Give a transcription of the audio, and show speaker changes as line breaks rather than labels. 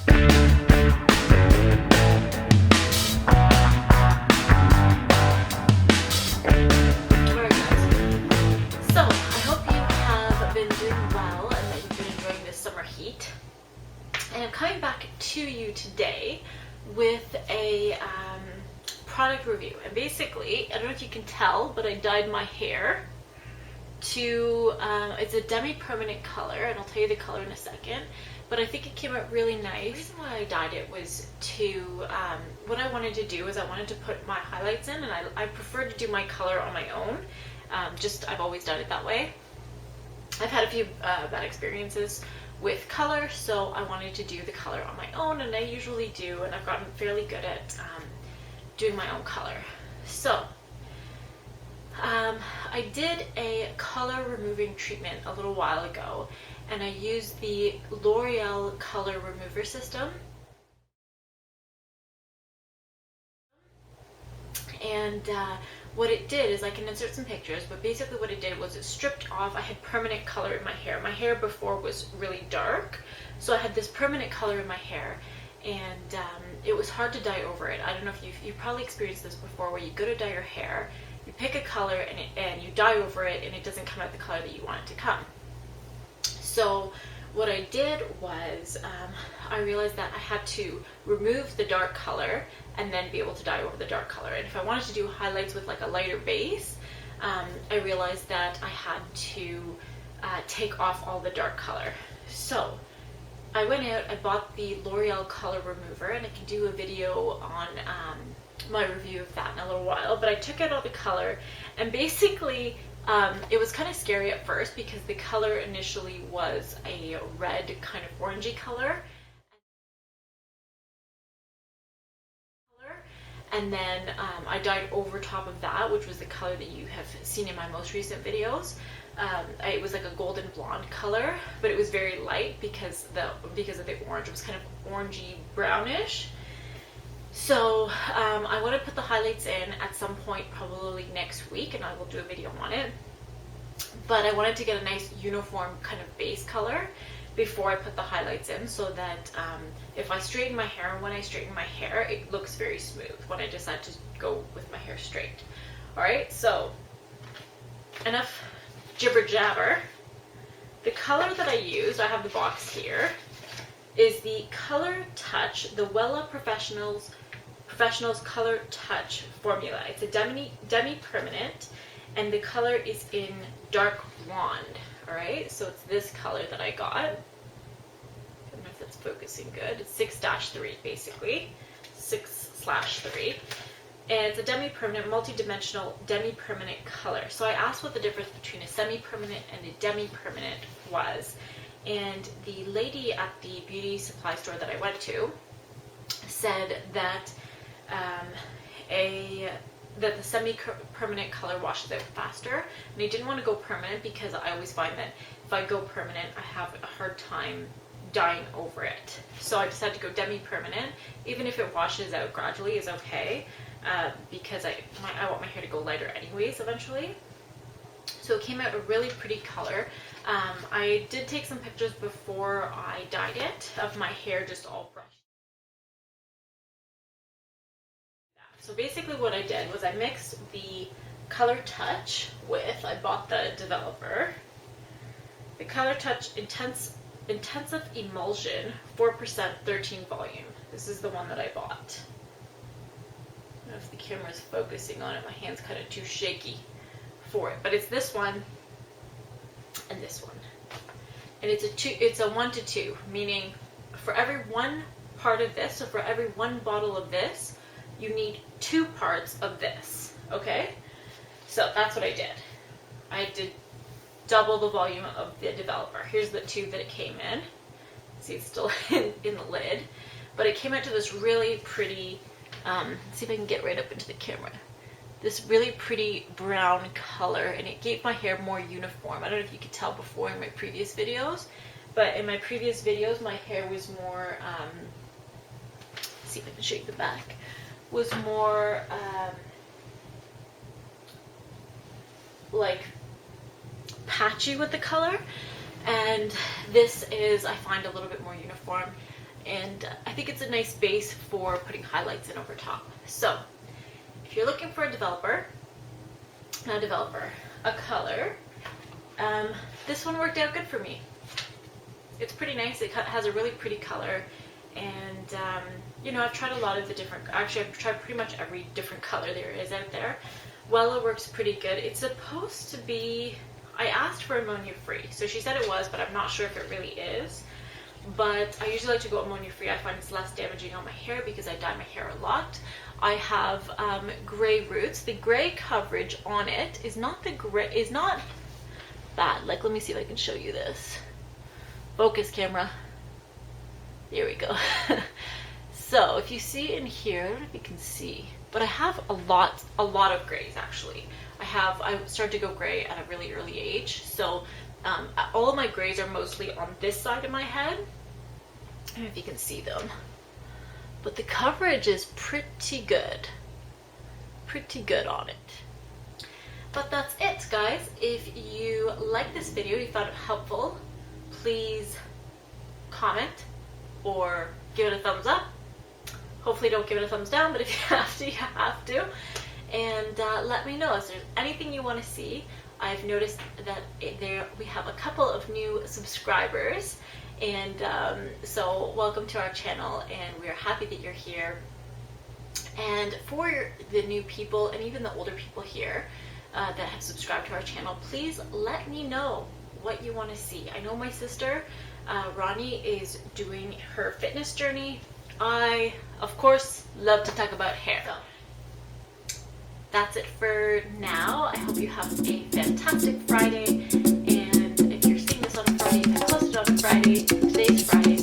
And I'm coming back to you today with a product review. And basically, I don't know if you can tell, but I dyed my hair to, it's a demi-permanent color, and I'll tell you the color in a second, but I think it came out really nice. The reason why I dyed it was to, what I wanted to do is I wanted to put my highlights in, and I prefer to do my color on my own. I've always done it that way. I've had a few bad experiences with color, so I wanted to do the color on my own, and I usually do, and I've gotten fairly good at doing my own color. So I did a color removing treatment a little while ago, and I used the L'Oreal color remover system. And what it did is, I can insert some pictures, but basically what it did was it stripped off, I had permanent color in my hair. My hair before was really dark, so I had this permanent color in my hair, and it was hard to dye over it. I don't know if you've probably experienced this before, where you go to dye your hair, you pick a color and you dye over it, and it doesn't come out the color that you want it to come. So what I did was I realized that I had to remove the dark color and then be able to dye over the dark color. And if I wanted to do highlights with like a lighter base, I realized that I had to take off all the dark color. So I went out, I bought the L'Oreal color remover, and I can do a video on my review of that in a little while, but I took out all the color, and basically it was kind of scary at first because the color initially was a red kind of orangey color, and then I dyed over top of that, which was the color that you have seen in my most recent videos. It was like a golden blonde color, but it was very light because of the orange. It was kind of orangey brownish. So I want to put the highlights in at some point, probably next week, and I will do a video on it. But I wanted to get a nice uniform kind of base color before I put the highlights in, so that if I straighten my hair, and when I straighten my hair, it looks very smooth when I decide to go with my hair straight. Alright, so enough jibber jabber. The color that I used, I have the box here, is the Color Touch, the Wella Professionals Color Touch formula. It's a demi-permanent, and the color is in dark blonde. Alright, so it's this color that I got. I don't know if that's focusing good. It's 6-3 basically. 6/3. And it's a demi-permanent, multi-dimensional demi-permanent color. So I asked what the difference between a semi-permanent and a demi-permanent was. And the lady at the beauty supply store that I went to said that that the semi-permanent color washes out faster, and I didn't want to go permanent because I always find that if I go permanent, I have a hard time dyeing over it. So I decided to go demi-permanent. Even if it washes out gradually is okay, because I want my hair to go lighter anyways eventually. So it came out a really pretty color. I did take some pictures before I dyed it of my hair just all brushed. So basically what I did was I mixed the Color Touch with, I bought the developer, the Color Touch Intensive Emulsion 4% 13 volume. This is the one that I bought. I don't know if the camera is focusing on it, my hand's kind of too shaky for it, but it's this one and this one. And it's a 1-to-2, meaning for every one part of this, so for every one bottle of this, you need 2 parts of this, okay? So that's what I did. I did double the volume of the developer. Here's the tube that it came in. See, it's still in the lid. But it came out to this really pretty, let's see if I can get right up into the camera. This really pretty brown color, and it gave my hair more uniform. I don't know if you could tell before in my previous videos, but in my previous videos, my hair was more, let's see if I can show you the back, was more like patchy with the color, and this is, I find, a little bit more uniform. and I think it's a nice base for putting highlights in over top. So if you're looking for a color, this one worked out good for me. It's pretty nice. It has a really pretty color, and you know, I've tried a lot of the different, actually I've tried pretty much every different color there is out there. Wella works pretty good. It's supposed to be, I asked for ammonia free, so she said it was, but I'm not sure if it really is. But I usually like to go ammonia free. I find it's less damaging on my hair because I dye my hair a lot. I have gray roots. The gray coverage on it is not bad. Like, let me see if I can show you this. Focus, camera. There we go. So if you see in here, I don't know if you can see, but I have a lot of grays actually. I started to go gray at a really early age. So all of my grays are mostly on this side of my head. I don't know if you can see them, but the coverage is pretty good on it. But that's it, guys. If you like this video, you found it helpful, please comment or give it a thumbs up. Hopefully don't give it a thumbs down, but if you have to, you have to. And let me know if there's anything you want to see. I've noticed that we have a couple of new subscribers, and so welcome to our channel, and we're happy that you're here. And for the new people and even the older people here that have subscribed to our channel, please let me know what you want to see. I know my sister Ronnie is doing her fitness journey. I, of course, love to talk about hair. So that's it for now. I hope you have a fantastic Friday. And if you're seeing this on Friday, if I posted on Friday, today's Friday.